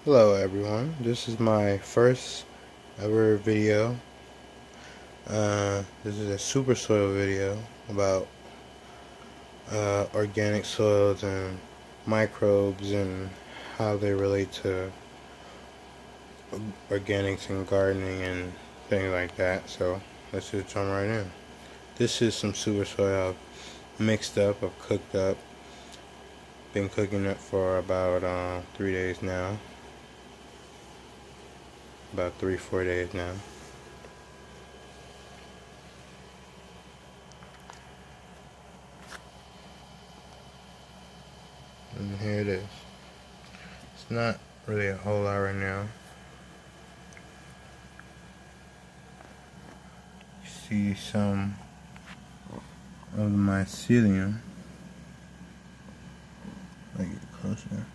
Hello everyone, this is my first ever video. This is a super soil video about organic soils and microbes and how they relate to organics and gardening and things like that. So let's just jump right in. This is some super soil I've mixed up, I've cooked up. Been cooking it for about 3 days now. About 3-4 days now. And here it is. It's not really a whole lot right now. You see some of the mycelium. Let me get closer.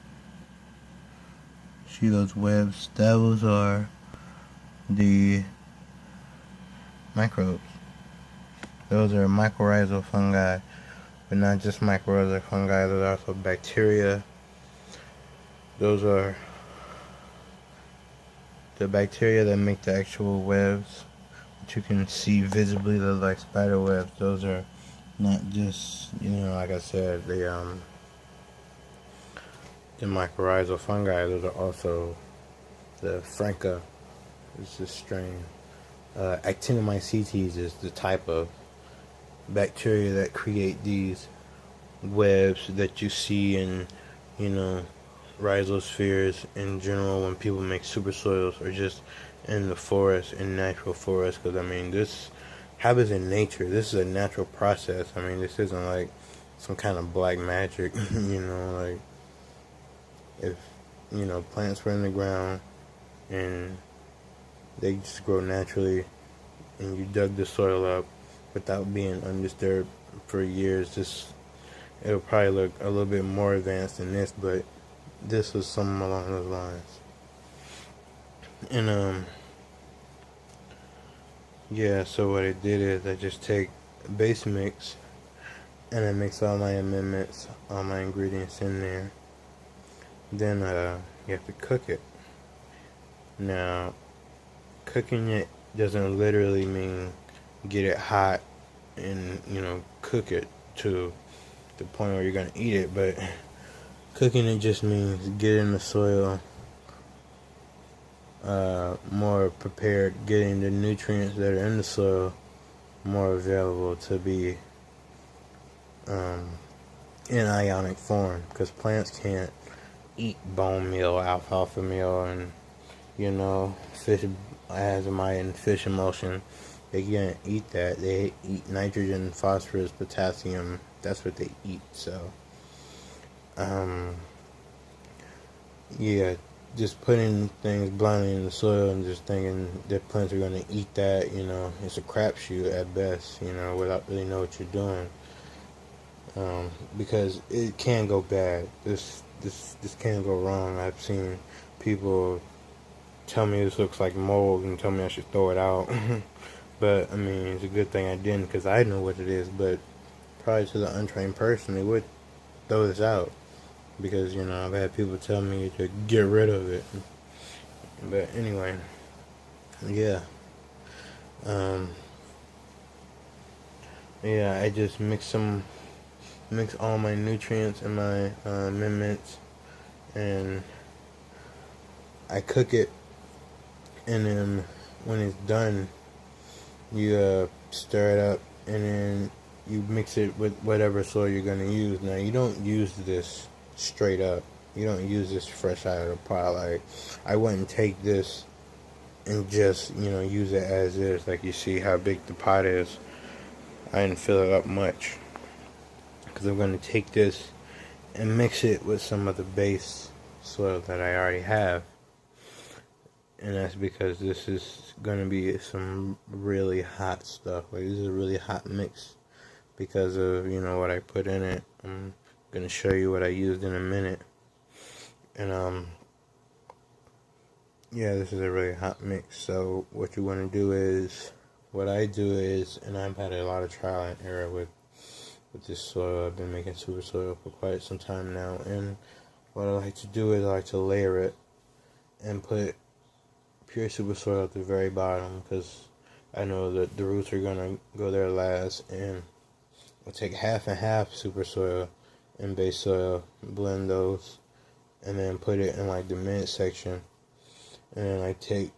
See those webs? Those are the microbes. Those are mycorrhizal fungi, but not just mycorrhizal fungi. Those are also bacteria. Those are the bacteria that make the actual webs that you can see visibly. They're like spider webs. Those are not just, like I said, the mycorrhizal fungi. Those are also the Franca. It's this strain. Actinomycetes is the type of bacteria that create these webs that you see in, rhizospheres in general when people make super soils or just in the forest, in natural forest. Because, this happens in nature. This is a natural process. This isn't like some kind of black magic, like if, plants were in the ground and they just grow naturally and you dug the soil up without being undisturbed for years, it'll probably look a little bit more advanced than this, but this was something along those lines. And yeah, so what I did is I just take a base mix and I mix all my amendments, all my ingredients in there. Then you have to cook it. Now, cooking it doesn't literally mean get it hot and cook it to the point where you're gonna eat it, but cooking it just means getting the soil more prepared, getting the nutrients that are in the soil more available to be in ionic form, because plants can't eat bone meal, alfalfa meal, and fish azomite and fish emulsion. They can't eat that. They eat nitrogen, phosphorus, potassium. That's what they eat. So yeah, just putting things blindly in the soil and just thinking that plants are going to eat that, it's a crapshoot at best, without really know what you're doing. Because it can go bad. This can go wrong. I've seen people tell me this looks like mold and tell me I should throw it out. But it's a good thing I didn't, because I know what it is. But probably to the untrained person, they would throw this out, because I've had people tell me to get rid of it. But anyway, yeah, yeah, I just mix all my nutrients and my amendments, and I cook it, and then when it's done, you stir it up, and then you mix it with whatever soil you're gonna use. Now, you don't use this straight up. You don't use this fresh out of the pot. Like, I wouldn't take this and just use it as is. Like, you see how big the pot is. I didn't fill it up much, because I'm gonna take this and mix it with some of the base soil that I already have. And that's because this is going to be some really hot stuff. Like, this is a really hot mix because of, what I put in it. I'm going to show you what I used in a minute. And, yeah, this is a really hot mix. So what you want to do is, what I do is, and I've had a lot of trial and error with this soil. I've been making super soil for quite some time now. And what I like to do is I like to layer it. and put pure super soil at the very bottom, because I know that the roots are gonna go there last, and I'll take half and half super soil and base soil, blend those, and then put it in like the mid section, and then I take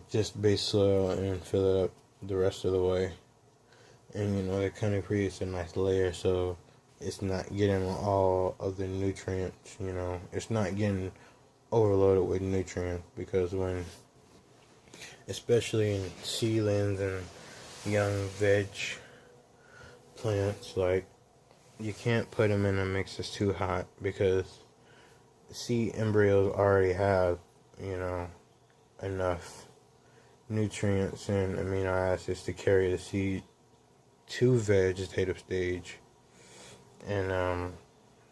just base soil and fill it up the rest of the way, and that kind of creates a nice layer, so it's not getting all of the nutrients. It's not getting overloaded with nutrients, because especially in seedlings and young veg plants, like, you can't put them in a mix that's too hot, because seed embryos already have, enough nutrients and amino acids to carry the seed to vegetative stage. And,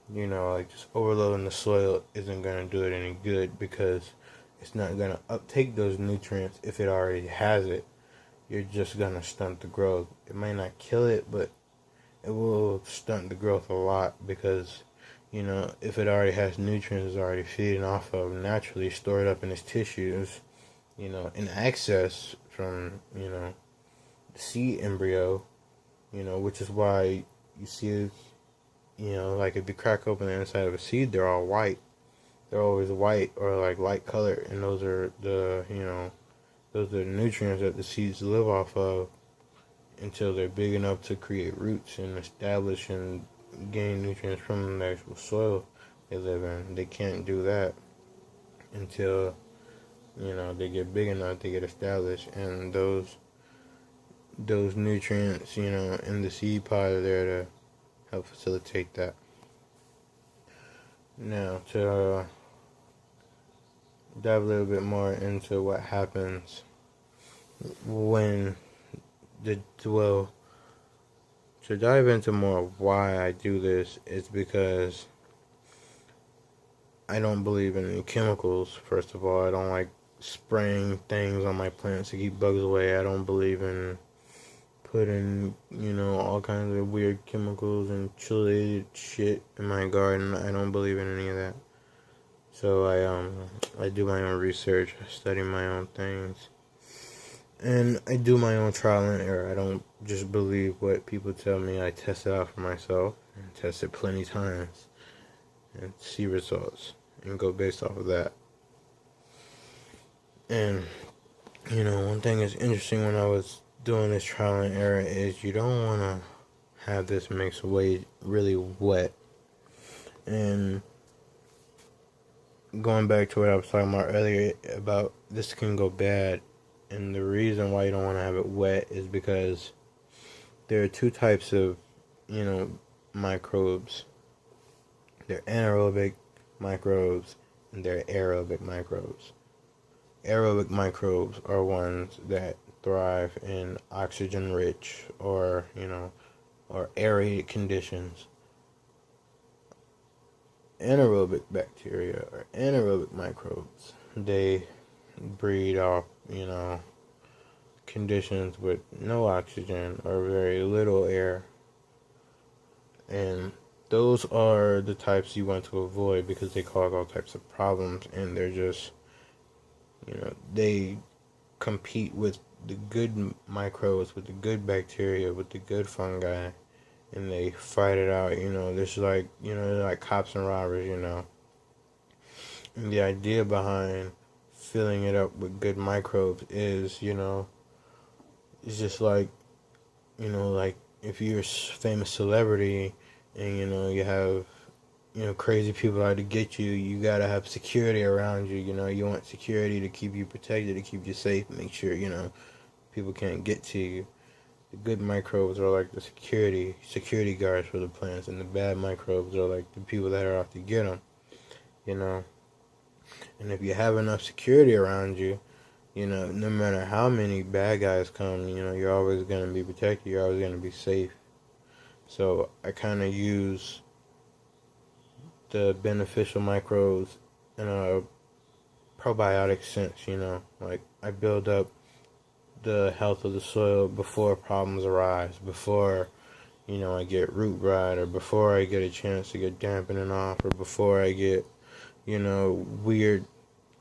like, just overloading the soil isn't going to do it any good, because it's not going to uptake those nutrients if it already has it. You're just going to stunt the growth. It might not kill it, but it will stunt the growth a lot, because, if it already has nutrients it's already feeding off of, naturally stored up in its tissues, in excess from, the seed embryo, which is why you see, like, if you crack open the inside of a seed, they're all white. They're always white or like light color, and those are the nutrients that the seeds live off of until they're big enough to create roots and establish and gain nutrients from the actual soil they live in. They can't do that until they get big enough to get established, and those nutrients in the seed pod are there to help facilitate that. Now, to dive a little bit more into what happens when to dive into more of why I do this, is because I don't believe in any chemicals. First of all, I don't like spraying things on my plants to keep bugs away. I don't believe in putting, all kinds of weird chemicals and chelated shit in my garden. I don't believe in any of that. So I do my own research, I study my own things, and I do my own trial and error. I don't just believe what people tell me. I test it out for myself, and test it plenty times, and see results, and go based off of that. And, one thing that's interesting when I was doing this trial and error is you don't want to have this mix really wet. And going back to what I was talking about earlier, about this can go bad, and the reason why you don't want to have it wet is because there are two types of, microbes. They're anaerobic microbes, and they're aerobic microbes. Aerobic microbes are ones that thrive in oxygen-rich or aerated conditions. Anaerobic bacteria or anaerobic microbes, they breed off, conditions with no oxygen or very little air. And those are the types you want to avoid, because they cause all types of problems, and they're just, they compete with the good microbes, with the good bacteria, with the good fungi, and they fight it out. There's like, they're like cops and robbers, And the idea behind filling it up with good microbes is, it's just like, like if you're a famous celebrity and, you have, crazy people out to get you, you gotta have security around you. You want security to keep you protected, to keep you safe, make sure, people can't get to you. The good microbes are like the security guards for the plants, and the bad microbes are like the people that are out to get them, And if you have enough security around you, no matter how many bad guys come, you're always going to be protected, you're always going to be safe. So I kind of use the beneficial microbes in a probiotic sense, like I build up the health of the soil before problems arise, before, I get root rot, or before I get a chance to get dampening off, or before I get, weird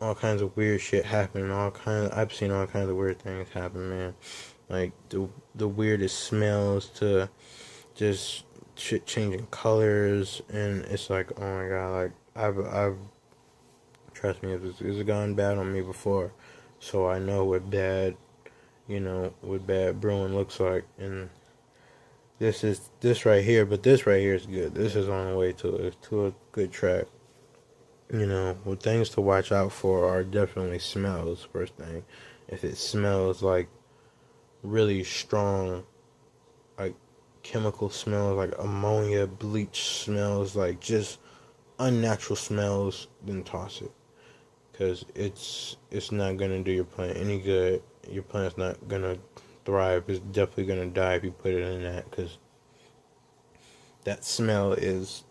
all kinds of weird shit happen. I've seen all kinds of weird things happen, man. Like the weirdest smells to just shit changing colors, and it's like, oh my god, like I've trust me, it's gone bad on me before, so I know what bad brewing looks like, and this right here, but this right here is good. This is on the way to a good track. What things to watch out for are definitely smells. First thing, if it smells like really strong, like chemical smells, like ammonia, bleach smells, like just unnatural smells, then toss it, because it's not gonna do your plant any good. Your plant's not gonna thrive. It's definitely gonna die if you put it in that, because that smell is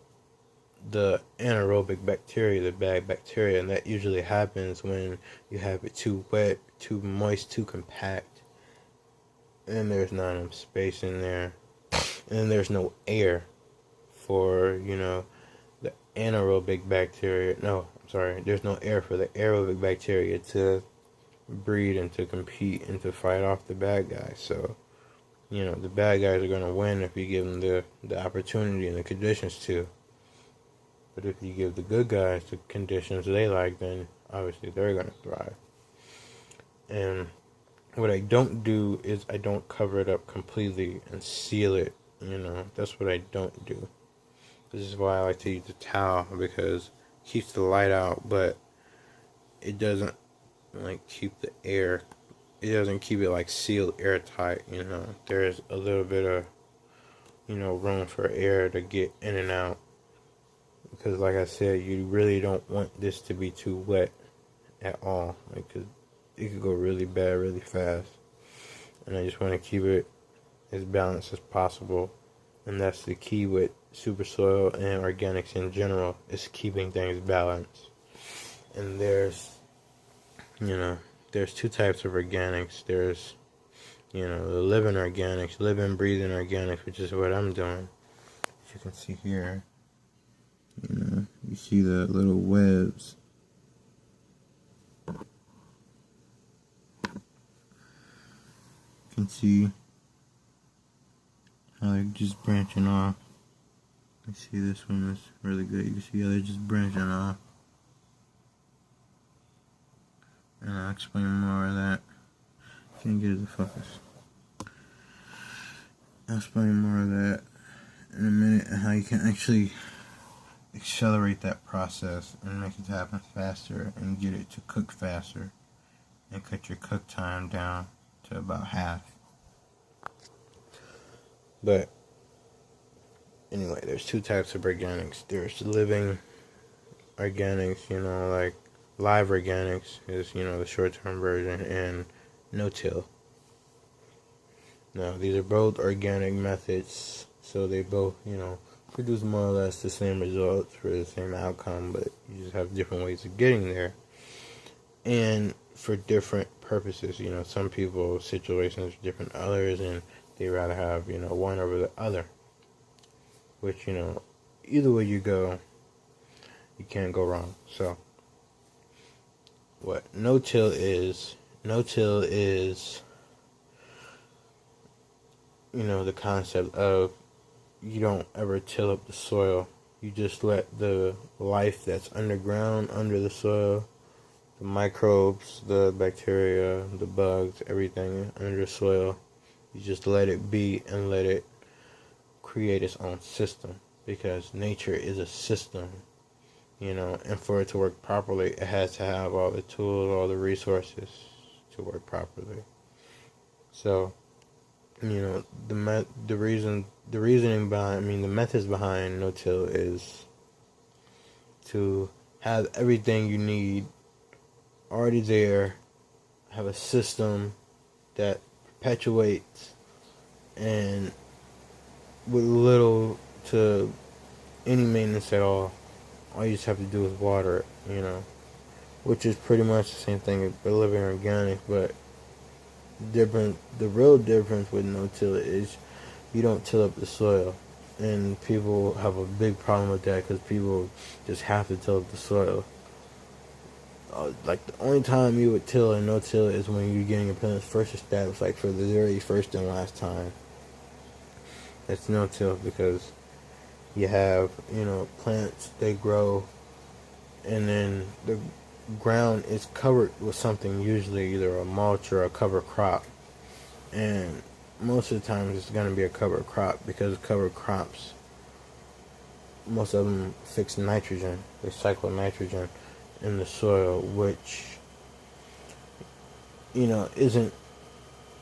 the anaerobic bacteria, the bad bacteria, and that usually happens when you have it too wet, too moist, too compact, and there's not enough space in there, and there's no air for the anaerobic bacteria. No, I'm sorry, there's no air for the aerobic bacteria to breed and to compete and to fight off the bad guys. So the bad guys are gonna win if you give them the opportunity and the conditions to. But if you give the good guys the conditions they like, then obviously they're going to thrive. And what I don't do is I don't cover it up completely and seal it. That's what I don't do. This is why I like to use the towel, because it keeps the light out, but it doesn't keep the air. It doesn't keep it sealed airtight. There's a little bit of room for air to get in and out. Because like I said, you really don't want this to be too wet at all. It could go really bad really fast. And I just want to keep it as balanced as possible. And that's the key with super soil and organics in general, is keeping things balanced. And there's two types of organics. There's, the living organics, living, breathing organics, which is what I'm doing. As you can see here. You see the little webs. You can see how they're just branching off. You see this one is really good. You can see how they're just branching off. And I'll explain more of that. Can't get it to focus. I'll explain more of that in a minute, and how you can actually accelerate that process and make it happen faster and get it to cook faster and cut your cook time down to about half. But anyway, there's two types of organics. There's living organics, like live organics is, the short-term version, and no-till. Now, these are both organic methods, so they both, produce more or less the same results for the same outcome, but you just have different ways of getting there, and for different purposes. Some people's situations are different than others, and they rather have one over the other, which either way you go, you can't go wrong. So what no-till is the concept of, you don't ever till up the soil. You just let the life that's underground, under the soil, the microbes, the bacteria, the bugs, everything under the soil, you just let it be and let it create its own system. Because nature is a system, and for it to work properly, it has to have all the tools, all the resources to work properly. So, the reasoning behind, the methods behind no-till is to have everything you need already there, have a system that perpetuates, and with little to any maintenance at all you just have to do is water it, which is pretty much the same thing as living organic, but the real difference with no-till is you don't till up the soil. And people have a big problem with that, because people just have to till up the soil. Like the only time you would till or no till is when you're getting your plants first established, like for the very first and last time. It's no till because you have, plants, they grow, and then the ground is covered with something, usually either a mulch or a cover crop. And most of the times it's going to be a cover crop because cover crops, most of them fix nitrogen. They cycle nitrogen in the soil, which, isn't,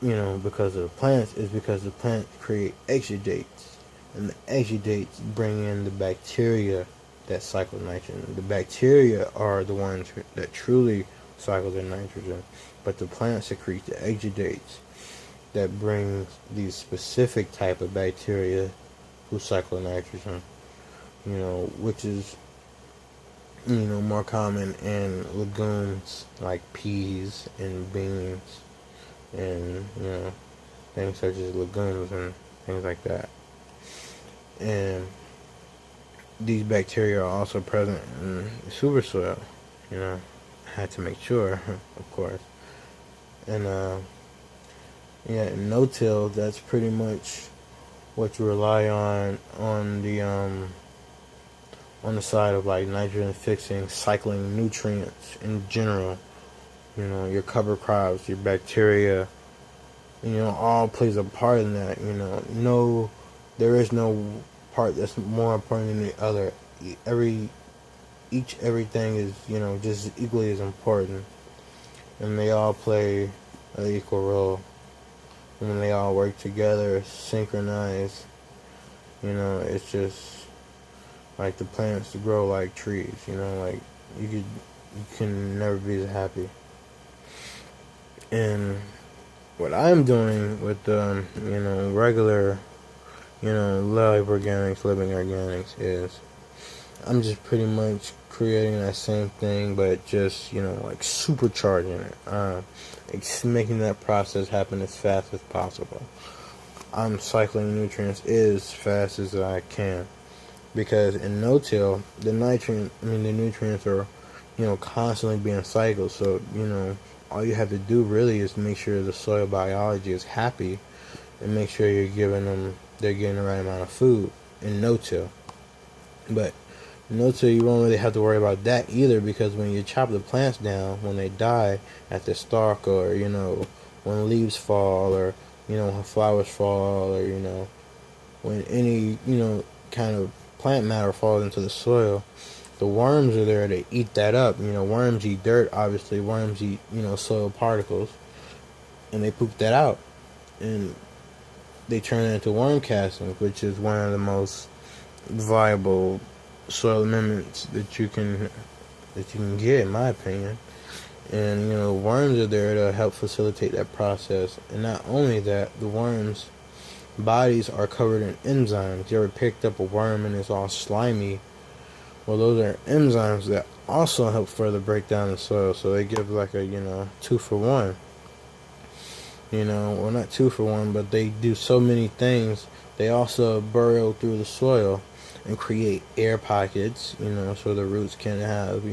because of the plants, is because the plants create exudates. And the exudates bring in the bacteria that cycle nitrogen. The bacteria are the ones that truly cycle the nitrogen, but the plants secrete the exudates that brings these specific type of bacteria who cycle nitrogen, which is, more common in legumes like peas and beans and, things such as legumes and things like that. And these bacteria are also present in the super soil, I had to make sure, of course. And, no-till, that's pretty much what you rely on the side of like nitrogen fixing, cycling nutrients in general. Your cover crops, your bacteria, all plays a part in that. No, there is no part that's more important than the other. Everything is, just equally as important, and they all play an equal role. And when they all work together, synchronized, it's just like the plants grow like trees. Like you can never be as happy. And what I'm doing with regular, live organics, living organics is I'm just pretty much creating that same thing, but just, like supercharging it. It's making that process happen as fast as possible. I'm cycling nutrients as fast as I can. Because in no-till, the nutrients are, constantly being cycled. So, all you have to do really is make sure the soil biology is happy and make sure they're getting the right amount of food in no-till. But no-till, you won't really have to worry about that either, because when you chop the plants down, when they die at the stalk, or, when leaves fall, or, when flowers fall, or, when any, kind of plant matter falls into the soil, the worms are there to eat that up. Worms eat dirt, obviously. Worms eat, soil particles, and they poop that out. And they turn it into worm castings, which is one of the most viable soil amendments that you can get, in my opinion. And worms are there to help facilitate that process. And not only that, the worms' bodies are covered in enzymes. You ever picked up a worm and it's all slimy? Well, those are enzymes that also help further break down the soil. So they give like a 2-for-1. Well, not 2-for-1, but they do so many things. They also burrow through the soil and create air pockets, so the roots can have,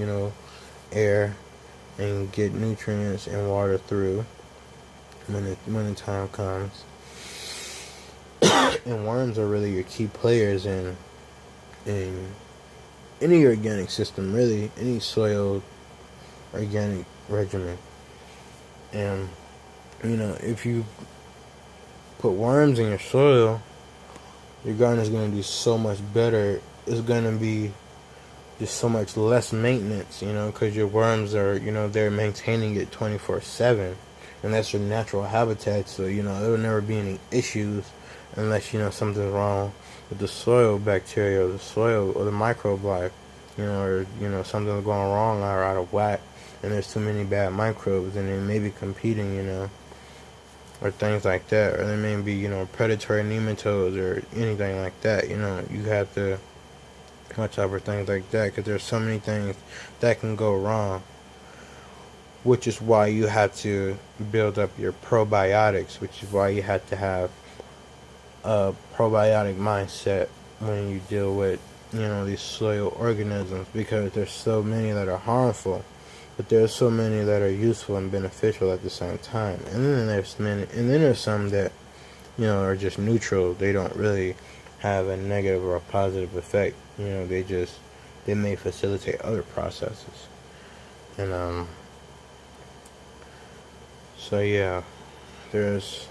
air and get nutrients and water through when the time comes. And worms are really your key players in any organic system, really, any soil organic regimen. And if you put worms in your soil, your garden is going to do so much better. It's going to be just so much less maintenance, because your worms are, they're maintaining it 24/7, and that's your natural habitat. So there will never be any issues unless something's wrong with the soil bacteria or the soil or the microbe life, or something's going wrong or out of whack, and there's too many bad microbes, and they may be competing, or things like that, or there may be predatory nematodes or anything like that. You have to watch out for things like that, because there's so many things that can go wrong, which is why you have to build up your probiotics, which is why you have to have a probiotic mindset when you deal with these soil organisms, because there's so many that are harmful. but there are so many that are useful and beneficial at the same time. And then there's some that, are just neutral. They don't really have a negative or a positive effect. They may facilitate other processes. And so yeah, there's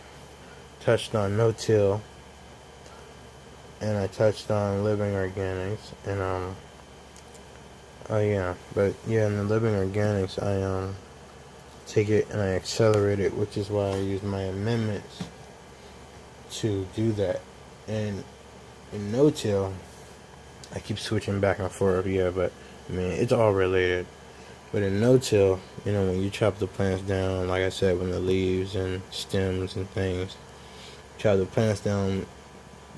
touched on no-till, and I touched on living organics, and in the living organics, I take it and I accelerate it, which is why I use my amendments to do that. And in no-till, I keep switching back and forth, but I mean, it's all related. But in no-till, when you chop the plants down, like I said, when the leaves and stems and things, chop the plants down,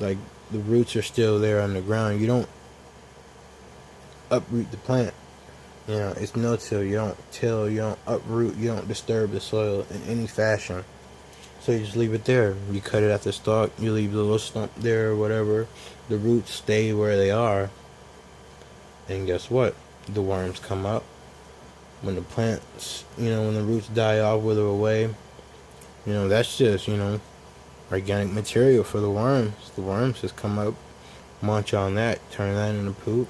like the roots are still there on the ground. You don't uproot the plant. It's no-till. You don't till, you don't uproot, you don't disturb the soil in any fashion. So you just leave it there. You cut it at the stalk, you leave the little stump there or whatever. The roots stay where they are. And guess what? The worms come up. When the plants, when the roots die off, wither away, that's just, organic material for the worms. The worms just come up, munch on that, turn that into poop.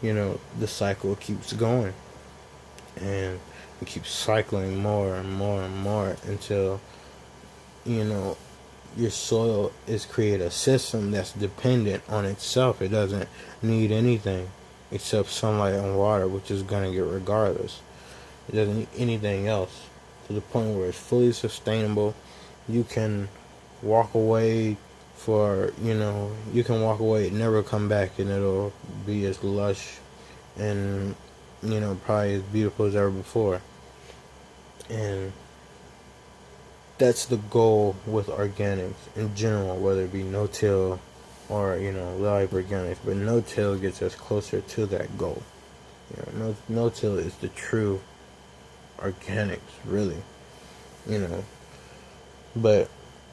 The cycle keeps going. And it keeps cycling more and more and more until, your soil is create a system that's dependent on itself. It doesn't need anything except sunlight and water, which is going to get regardless. It doesn't need anything else, to the point where it's fully sustainable. You can walk away you can walk away and never come back, and it'll be as lush and, probably as beautiful as ever before. And that's the goal with organics in general, whether it be no-till or, live organics. But no-till gets us closer to that goal. No-till is the true organics, really. But,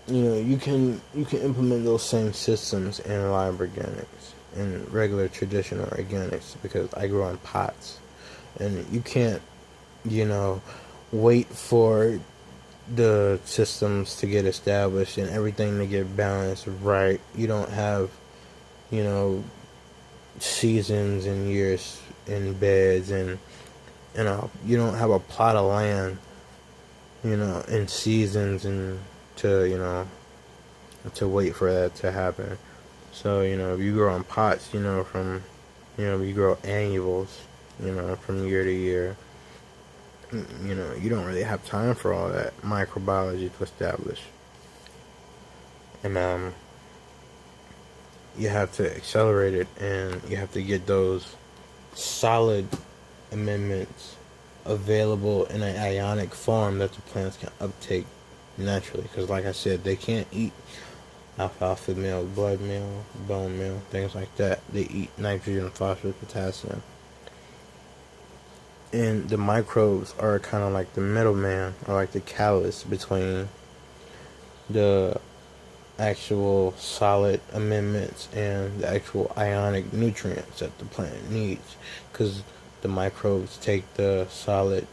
you can implement those same systems in live organics and regular traditional organics, because I grow in pots. And you can't, wait for the systems to get established and everything to get balanced right. You don't have, seasons and years in beds, and you don't have a plot of land, in seasons and to wait for that to happen. So if you grow in pots, from you grow annuals, from year to year. You don't really have time for all that microbiology to establish. And you have to accelerate it, and you have to get those solid amendments available in an ionic form that the plants can uptake naturally. Because like I said, they can't eat alfalfa meal, blood meal, bone meal, things like that. They eat nitrogen, phosphorus, potassium. And the microbes are kind of like the middleman, or like the catalyst between the actual solid amendments and the actual ionic nutrients that the plant needs. Because the microbes take the solid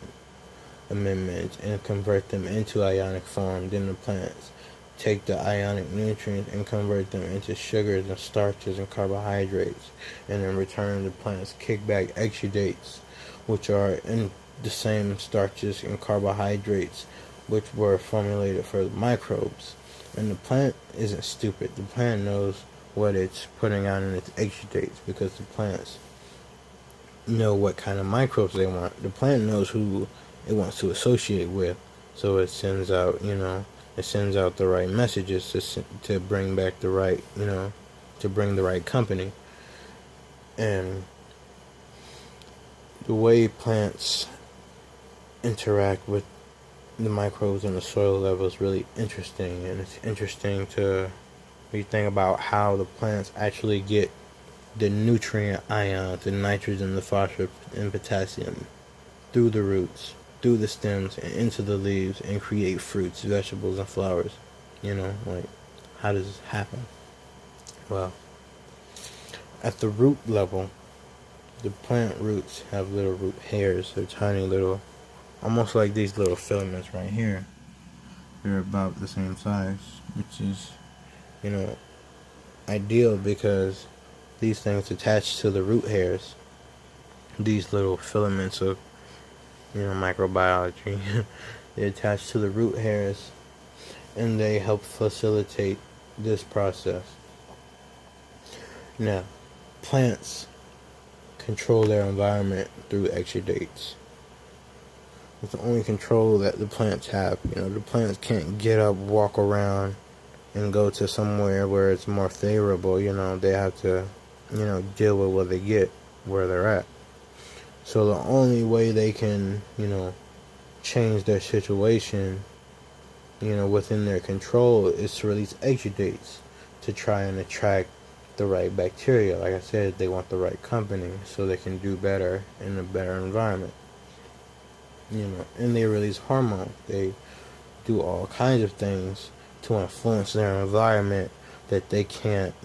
amendments and convert them into ionic form. Then the plants take the ionic nutrients and convert them into sugars and starches and carbohydrates. And in return, the plants kick back exudates, which are in the same starches and carbohydrates which were formulated for the microbes. And the plant isn't stupid. The plant knows what it's putting out in its exudates, because the plants know what kind of microbes they want. The plant knows who it wants to associate with, so it sends out, the right messages to bring back the right, to bring the right company. And the way plants interact with the microbes on the soil level is really interesting, and it's interesting to think about how the plants actually get the nutrient ions, the nitrogen, the phosphorus, and potassium through the roots, through the stems, and into the leaves, and create fruits, vegetables, and flowers. How does this happen? Well, at the root level, the plant roots have little root hairs. They're tiny little, almost like these little filaments right here. They're about the same size, which is, you know, ideal because these things attach to the root hairs. These little filaments of, microbiology, they attach to the root hairs and they help facilitate this process. Now, plants control their environment through exudates. It's the only control that the plants have. The plants can't get up, walk around, and go to somewhere where it's more favorable. They have to, deal with what they get, where they're at. So the only way they can, change their situation, within their control is to release exudates to try and attract the right bacteria. Like I said, they want the right company so they can do better in a better environment. And they release hormones. They do all kinds of things to influence their environment that they can't,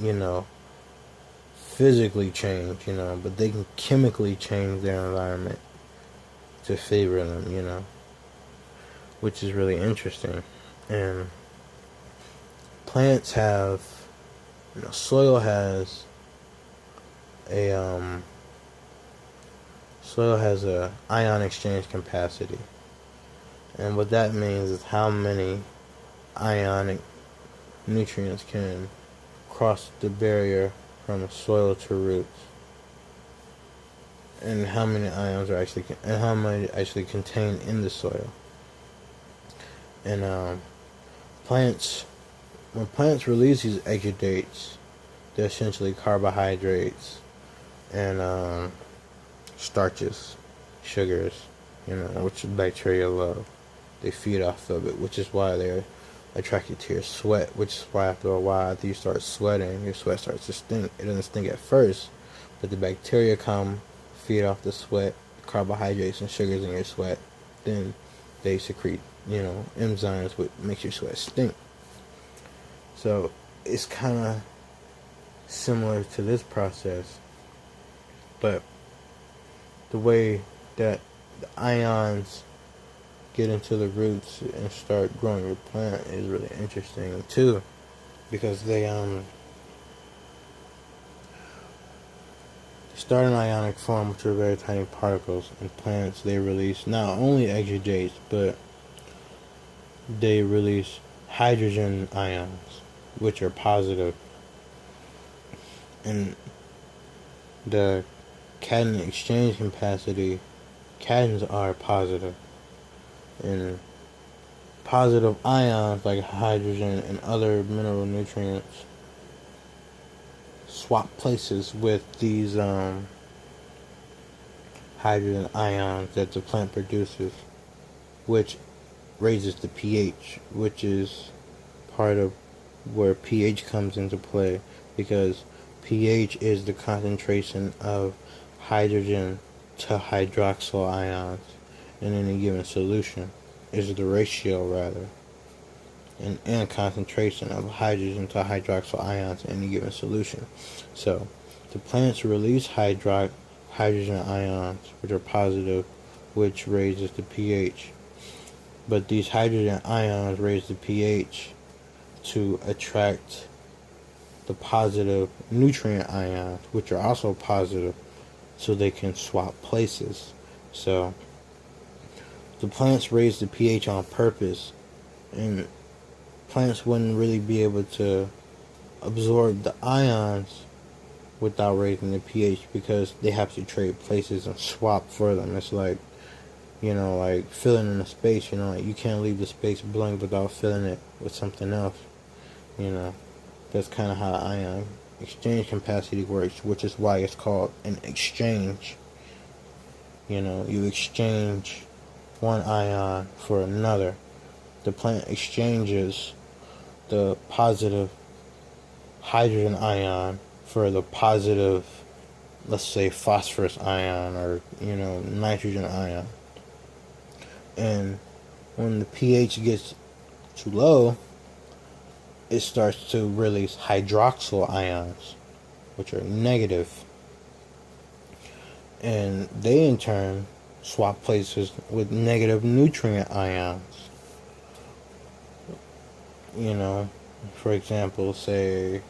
physically change, but they can chemically change their environment to favor them, which is really interesting. And plants have, soil has a ion exchange capacity. And what that means is how many ionic nutrients can cross the barrier from soil to roots, and how many ions are actually contained in the soil. And when plants release these exudates, they're essentially carbohydrates and starches, sugars, which bacteria love. They feed off of it, which is why they're attracted to your sweat, which is why after a while, after you start sweating, your sweat starts to stink. It doesn't stink at first, but the bacteria come, feed off the sweat, carbohydrates and sugars in your sweat. Then they secrete, enzymes which makes your sweat stink. So it's kind of similar to this process, but the way that the ions get into the roots and start growing your plant is really interesting too, because they start in ionic form, which are very tiny particles. In plants, they release not only exudates, but they release hydrogen ions, which are positive. And the cation exchange capacity, cations are positive. And positive ions like hydrogen and other mineral nutrients swap places with these hydrogen ions that the plant produces, which raises the pH, which is part of where pH comes into play, because pH is the concentration of hydrogen to hydroxyl ions in any given solution, is the ratio rather, and concentration of hydrogen to hydroxyl ions in any given solution. So the plants release hydrogen ions, which are positive, which raises the pH. But these hydrogen ions raise the pH to attract the positive nutrient ions, which are also positive, so they can swap places. So the plants raise the pH on purpose, and plants wouldn't really be able to absorb the ions without raising the pH, because they have to trade places and swap for them. It's like, like filling in a space, like you can't leave the space blank without filling it with something else. That's kind of how the ion exchange capacity works, which is why it's called an exchange. You exchange one ion for another. The plant exchanges the positive hydrogen ion for the positive, let's say, phosphorus ion, or nitrogen ion. And when the pH gets too low, it starts to release hydroxyl ions, which are negative. And they in turn swap places with negative nutrient ions. You know, for example, say,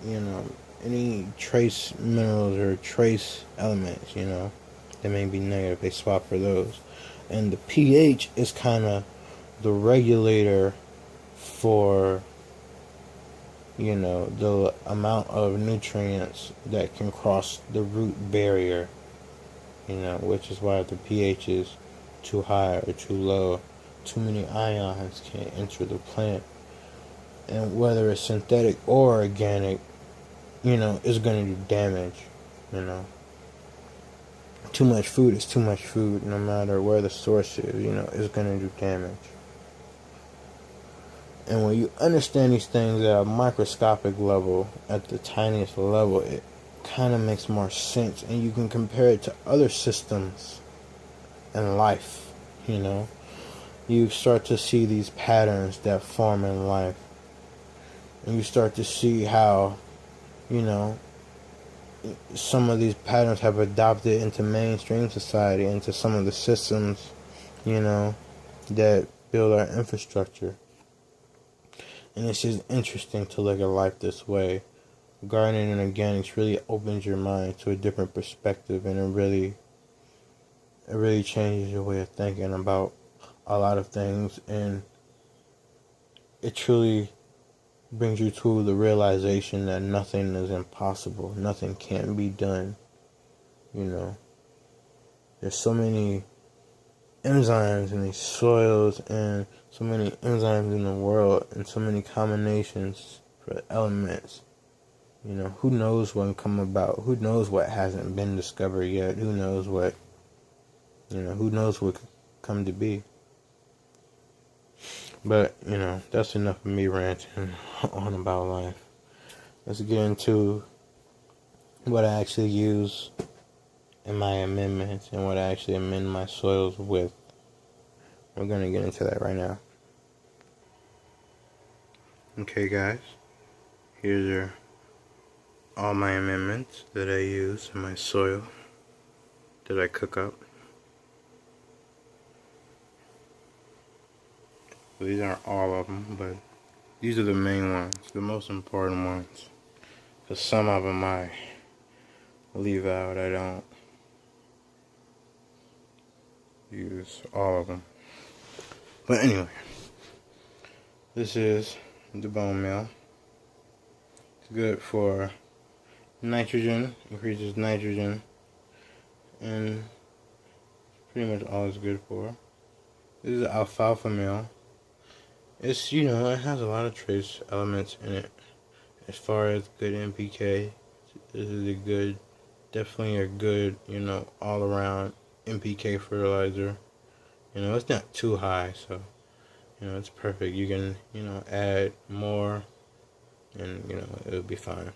you know, any trace minerals or trace elements, they may be negative, they swap for those. And the pH is kind of the regulator for, the amount of nutrients that can cross the root barrier, which is why if the pH is too high or too low, too many ions can enter the plant. And whether it's synthetic or organic, is going to do damage, Too much food is too much food, no matter where the source is, it's going to do damage. And when you understand these things at a microscopic level, at the tiniest level, it kind of makes more sense. And you can compare it to other systems in life, You start to see these patterns that form in life. And you start to see how, some of these patterns have adopted into mainstream society, into some of the systems, that build our infrastructure. And it's just interesting to look at life this way. Gardening and organics really opens your mind to a different perspective, and it really changes your way of thinking about a lot of things, and it truly brings you to the realization that nothing is impossible, nothing can't be done. There's so many enzymes in these soils, and so many enzymes in the world, and so many combinations for elements. Who knows what can come about? Who knows what hasn't been discovered yet? Who knows what, who knows what could come to be? But, that's enough of me ranting on about life. Let's get into what I actually use in my amendments and what I actually amend my soils with. We're going to get into that right now. Okay, guys. Here's all my amendments that I use in my soil that I cook up. These aren't all of them, but these are the main ones, the most important ones. Because some of them I leave out, I don't use all of them. But anyway, this is the bone meal. It's good for nitrogen, increases nitrogen, and pretty much all it's good for. This is alfalfa meal. It's, it has a lot of trace elements in it. As far as good NPK, this is definitely a good, all around NPK fertilizer. It's not too high, so, it's perfect. You can, add more, and, it'll be fine.